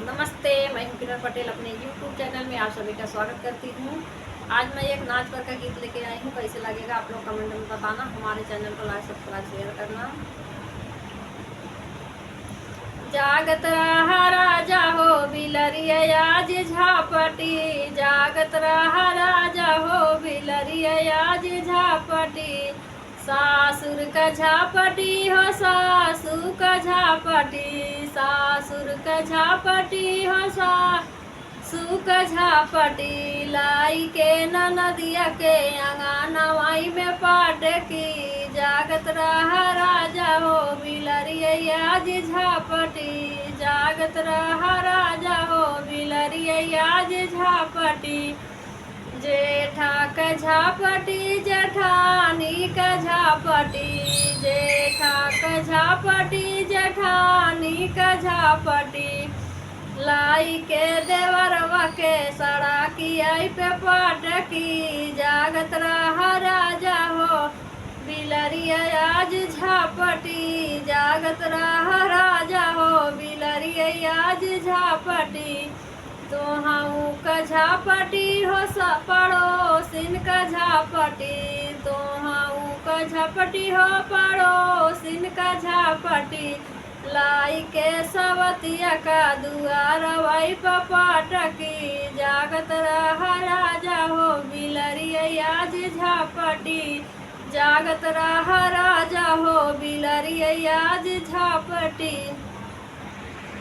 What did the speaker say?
नमस्ते, मैं हूं किरण पटेल। अपने YouTube चैनल में आप सभी का स्वागत करती हूं। आज मैं एक नाच पर का गीत लेके आई हूं। कैसे लगेगा आप लोग कमेंट में बताना। हमारे चैनल को लाइक सब्सक्राइब शेयर करना। जागत रहा राजा हो बिलरिया आज झापटी, जागत रहा राजा हो बिलरिया आज झापटी। सासुर का झापटी हो सासू का झापटी, सासुर का झापटी हो सासू का झापटी। लाई के नदिया के अंगनवाई में पाट की, जागत रहा राजा हो बिलरिया आज झापटी, जागत रहा राजा हो बिलरिया आज झापटी। जेठा का झापटी जेठानी का झापटी, जेठा का झापटी जेठानी का झापटी। लाई के देवरवा के सड़ाकी आई पे पाटकी, जागत रहा राजा हो बिलरिया आज झापटी, जागत रहा राजा हो बिलरिया आज झापटी। तोहाऊ का झापटी हो पड़ोसिन का झापटी, तोहाऊ का झापटी हो पड़ोसिन का झापटी। लाई के सवतिया का दुआर वाई पपाटकी, जागत रहा राजा हो बिलरिया आज झापटी, जागत रहा राजा हो बिलरिया आज झापटी।